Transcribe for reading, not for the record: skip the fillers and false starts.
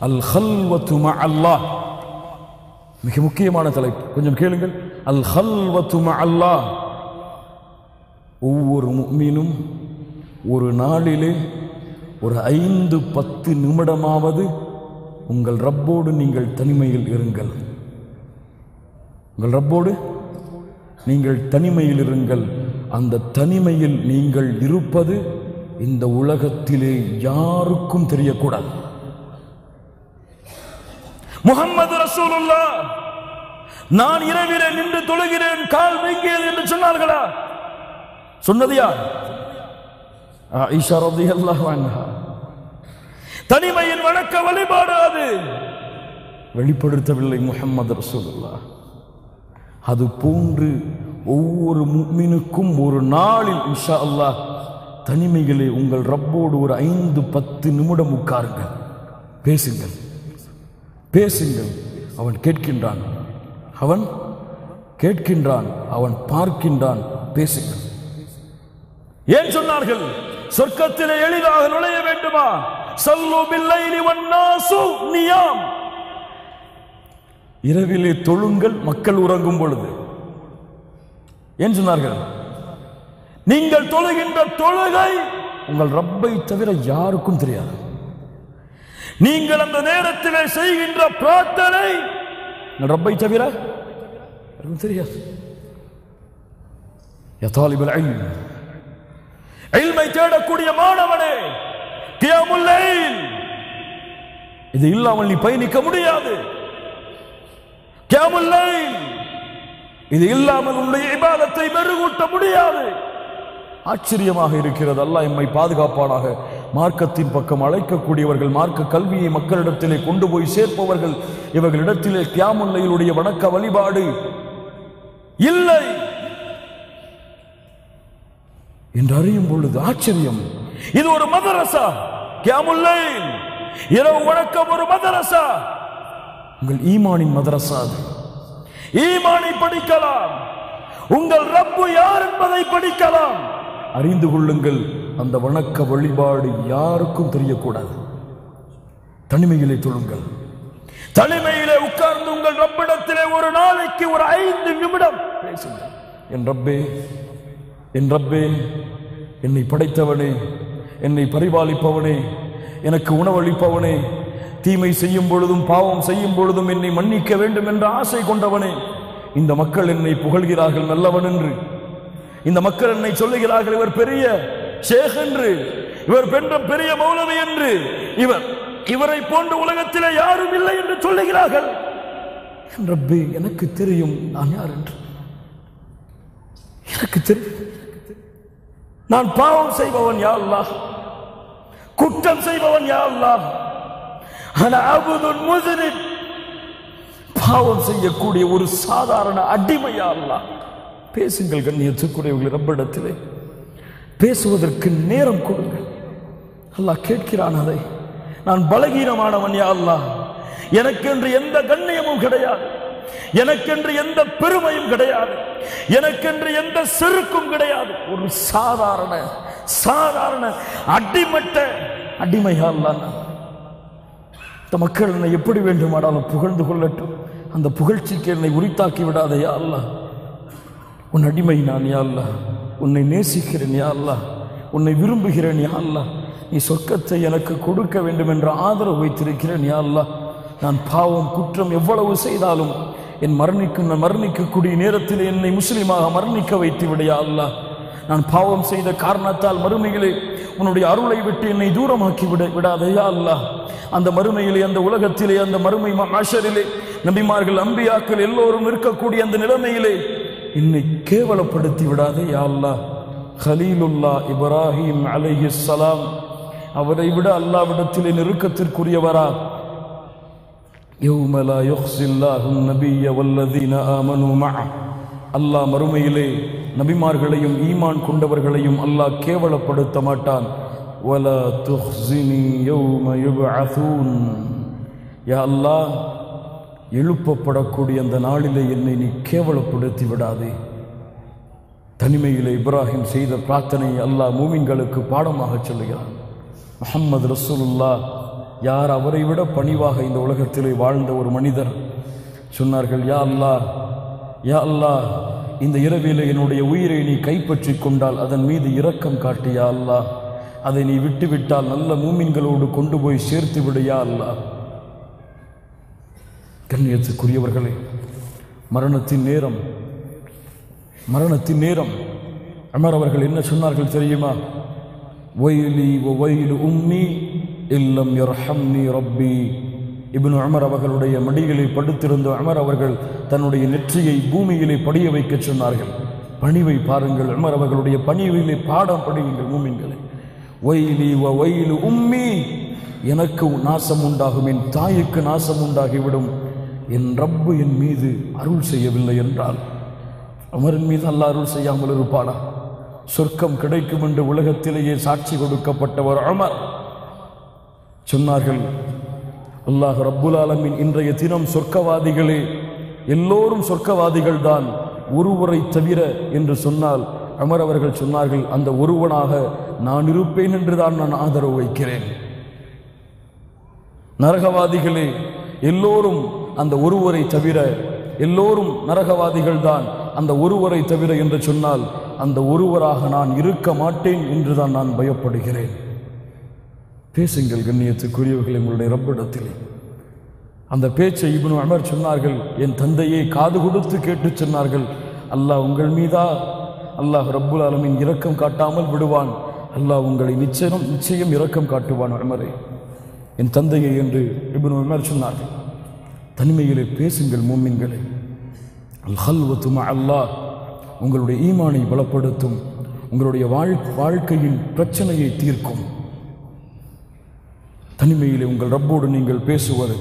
அல் ஹல்வத்து மஅல்லாஹ். மிக முக்கியமான தலைப்பு, கொஞ்சம் கேளுங்கள். அல் ஹல்வத்து மஅல்லாஹ். ஒவ்வொரு முஃமினும் ஒரு நாளிலே ஒரு 5-10 நிமிடமாவது உங்கள் ரப்போடு நீங்கள் தனிமையில் இருங்கள். உங்கள் ரப்போடு நீங்கள் தனிமையில் இருங்கள். அந்த தனிமையில் நீங்கள் இருப்பது இந்த உலகத்திலே யாருக்கும் தெரியக்கூடாது. முஹம்மது ரசூலுல்லாஹ் நான் இரவிலே நின்று தொழுகிறேன், கால் வைக்கிறேன் என்று சொன்னார்களா? சொன்னது யார்? ஆயிஷா ரலியல்லாஹு அன்ஹா. தனிமையின் வணக்க வழிபாடு அது வெளிப்படுத்தவில்லை முஹம்மது ரசூலுல்லாஹ். அது போன்று ஒவ்வொரு முஃமினுக்கும் ஒரு நாளில் இன்ஷா அல்லாஹ் தனிமையிலே உங்கள் ரப்போடு ஒரு 5-10 நிமிடம் உட்காருங்கள், பேசுங்கள், பேசுங்கள். அவன் கேட்கின்றான், அவன் கேட்கின்றான், அவன் பார்க்கின்றான். பேசுங்கள். ஏன் சொன்னார்கள்? சொர்க்கத்திலே எளிதாக நுழைய வேண்டுமா? ஸல்லு பில்லைலி வன்னாசு நியாம். இரவிலே தொழுங்கள், மக்கள் உறங்கும் பொழுது. ஏன் சொன்னார்கள்? நீங்கள் தொழுகின்ற தொழுகை உங்கள் ரப்பை தவிர யாருக்கும் தெரியாது. நீங்கள் அந்த நேரத்திலே செய்கின்ற பிரார்த்தனை உங்கள் ரப்பை தவிர யாருக்கும் தெரியாது. யா தாலிபுல் இல்ம், இல்மை தேடக்கூடிய மாணவனே, கியாமுல் லைல் இது இல்லாமல் நீ பயணிக்க முடியாது. கியாமுல் லைல் இது இல்லாமல் உன்னுடைய இபாதத்தை மெருகூட்ட முடியாது. ஆச்சரியமாக இருக்கிறது. அல்லாஹ் எம்மை பாதுகாப்பானாக. மார்க்கத்தின் பக்கம் அழைக்கக்கூடியவர்கள், மார்க்க கல்வியை மக்களிடத்திலே கொண்டு போய் சேர்ப்பவர்கள், இவர்களிடத்திலே கியாமுல் லைலுடைய வணக்க வழிபாடு இல்லை என்று அறியும் பொழுது ஆச்சரியம். இது ஒரு மதரசா. கியாமுல் லைல் இரவு வணக்கம் ஒரு மதரசா. உங்கள் ஈமானின் மதரசா அது. ஈமானை படிக்கலாம், உங்கள் ரப்பு யார் என்பதை படிக்கலாம். அறிந்து கொள்ளுங்கள். அந்த வணக்க வழிபாடு யாருக்கும் தெரியக்கூடாது. தனிமையிலே தொழுங்கள். தனிமையிலே உட்கார்ந்து உங்கள் ரப்பிடத்திலே ஒரு நாளைக்கு ஒரு 5 நிமிடம் பேசுங்கள். என் ரப்பே, என் ரப்பே, என்னை படைத்தவனே, என்னை பரிபாலிப்பவனே, எனக்கு உணவளிப்பவனே, தீமை செய்யும் பொழுதும் பாவம் செய்யும் பொழுதும் என்னை மன்னிக்க வேண்டும் என்ற ஆசை கொண்டவனே, இந்த மக்கள் என்னை புகழ்கிறார்கள் நல்லவன் என்று. இந்த மக்கள் என்னை சொல்லுகிறார்கள் இவர் பெரிய ஷேக் என்று, இவர் பெரிய மௌலவி என்று, இவரை போன்ற உலகத்திலே யாரும் இல்லை என்று சொல்லுகிறார்கள். ரப்பே, எனக்கு தெரியும் நான் யார் என்று. எனக்கு தெரியும் நான் பாவம் செய்பவன் யா அல்லாஹ், குற்றம் செய்பவன் யா அல்லாஹ். அன அபுதுன் முஸ்லிம், பாவம் செய்யக்கூடிய ஒரு சாதாரண அடிமை யா அல்லாஹ். பேசுங்கள் கண்ணியத்துக்குரியவர்கள், ரப்பிடத்திலே பேசுவதற்கு நேரம் கொடுங்கள். அல்லாஹ் கேட்கிறான் அதை. நான் பலகீனமானவன் யா அல்லாஹ், எனக்கென்று எந்த கண்ணியமும் கிடையாது, எனக்கென்று எந்த பெருமையும் கிடையாது, எனக்கென்று எந்த செருக்கும் கிடையாது. ஒரு சாதாரண அடிமட்ட அடிமையா அல்லாஹ். இந்த மக்கள் என்னை எப்படி வேண்டுமானாலும் புகழ்ந்து கொள்ளட்டும், அந்த புகழ்ச்சிக்கு என்னை உரித்தாக்கி விடாதே யா அல்லாஹ். உன் அடிமை நான் யா அல்லாஹ், உன்னை நேசிக்கிறேன் யா அல்லாஹ், உன்னை விரும்புகிறேன் யா அல்லாஹ். நீ சொர்க்கத்தை எனக்கு கொடுக்க வேண்டும் என்ற ஆதரவு வைத்திருக்கிறேன் யா அல்லாஹ். நான் பாவம் குற்றம் எவ்வளவு செய்தாலும் என் மரணிக்கக்கூடிய நேரத்தில் என்னை முஸ்லிமாக மரணிக்க வைத்து விடையா அல்லாஹ். நான் பாவம் செய்த காரணத்தால் மறுமையிலே உன்னுடைய அருளை விட்டு என்னை தூரமாக்கி விடாதையா அல்லாஹ். அந்த மறுமையிலே, அந்த உலகத்திலே, அந்த மறுமை மாஷரிலே நபிமார்கள் அம்பியாக்கள் எல்லோரும் இருக்கக்கூடிய அந்த நிலைமையிலே என்னை கேவலப்படுத்தி விடாதே யா அல்லாஹ். கலீலுல்லா இப்ராஹிம் அலைஹிஸ்ஸலாம், அவரை விட அல்லாஹ்விடத்திலே நெருக்கத்திற்குரியவரா? யௌம லா யுஹ்ஸில்லாஹு நபிய்ய வல்லதீன ஆமனூ மஅ, அல்லாஹ் மறுமையிலே நபிமார்களையும் ஈமான் கொண்டவர்களையும் அல்லாஹ் கேவலப்படுத்த மாட்டான். வலா துஹ்ஸினி யௌம யுபஅஸூன், யா அல்லாஹ் எழுப்பப்படக்கூடிய அந்த நாளிலே என்னை நீ கேவலப்படுத்தி விடாதே. தனிமையிலே இப்ராஹிம் செய்த பிரார்த்தனை அல்லாஹ் மூமின்களுக்கு பாடமாக சொல்லுகிறான். முஹம்மது ரசூலுல்லாஹ் யார் அவரை விட பணிவாக இந்த உலகத்திலே வாழ்ந்த ஒரு மனிதர் சொன்னார்கள், யா அல்லாஹ், யா அல்லாஹ், இந்த இரவிலே என்னுடைய உயிரை நீ கைப்பற்றி கொண்டால் அதன் மீது இரக்கம் காட்டு யா அல்லாஹ், அதை நீ விட்டுவிட்டால் நல்ல மூமின்களோடு கொண்டு போய் சேர்த்து விடு யா அல்லாஹ். கண்ணியத்துக்குரியவர்களே, மரணத்தின் நேரம் உமர் அவர்கள் என்ன சொன்னார்கள் தெரியுமா? வைலி வைலு உம்மி இல்லம் யர்ஹம்னி ரப்பி. இப்னு உமர் அவர்களுடைய மடியிலே படுத்திருந்த உமர் அவர்கள் தன்னுடைய நெற்றியை பூமியிலே படிய வைக்க சொன்னார்கள். பணிவை பாருங்கள், உமர் அவர்களுடைய பணிவிலே பாடம் படியுங்கள் மூமின்களே. வைலி வைலு உம்மி, எனக்கு நாசம் உண்டாகும், என் தாய்க்கு நாசம் உண்டாகிவிடும், என் ரப்பு என் மீது அருள் செய்யவில்லை என்றால் உமரின் மீது அல்லாஹ் அருள் செய்யாமல் இருப்பானா? சொர்க்கம் கிடைக்கும் என்று உலகத்திலேயே சாட்சி கொடுக்கப்பட்டவர் உமர் சொன்னார்கள், அல்லாஹ் ரப்புல் ஆலமீன் இன்றைய தினம் சொர்க்கவாதிகளே எல்லோரும் சொர்க்கவாதிகள் தான் ஒருவரை தவிர என்று சொன்னால் உமர் அவர்கள் சொன்னார்கள், அந்த ஒருவனாக நான் இருப்பேன் என்றுதான் நான் ஆதரவு வைக்கிறேன். நரகவாதிகளே எல்லோரும் அந்த ஒருவரை தவிர, எல்லோரும் நரகவாதிகள் தான் அந்த ஒருவரை தவிர என்று சொன்னால் அந்த ஒருவராக நான் இருக்க மாட்டேன் என்றுதான் நான் பயப்படுகிறேன். பேசுங்கள் கண்ணியத்துக்குரியவர்கள் உங்களுடைய ரப்பிடத்திலே. அந்த பேச்சை இப்னு உமர் சொன்னார்கள், என் தந்தையே காது கொடுத்து கேட்டு சொன்னார்கள், அல்லாஹ் உங்கள் மீதா அல்லாஹ் ரப்புல் ஆலமீன் இரக்கம் காட்டாமல் விடுவான், அல்லாஹ் உங்களை நிச்சயம் இரக்கம் காட்டுவான் உமரே, என் தந்தையை என்று இப்னு உமர் சொன்னார்கள். தனிமையிலே பேசுங்கள் மூமின்களே. அல் ஹல்வத்து மஅ அல்லாஹ் உங்களுடைய ஈமானை பலப்படுத்தும், உங்களுடைய வாழ்க்கையின் பிரச்சனையை தீர்க்கும். தனிமையிலே உங்கள் ரப்போடு நீங்கள் பேசுவது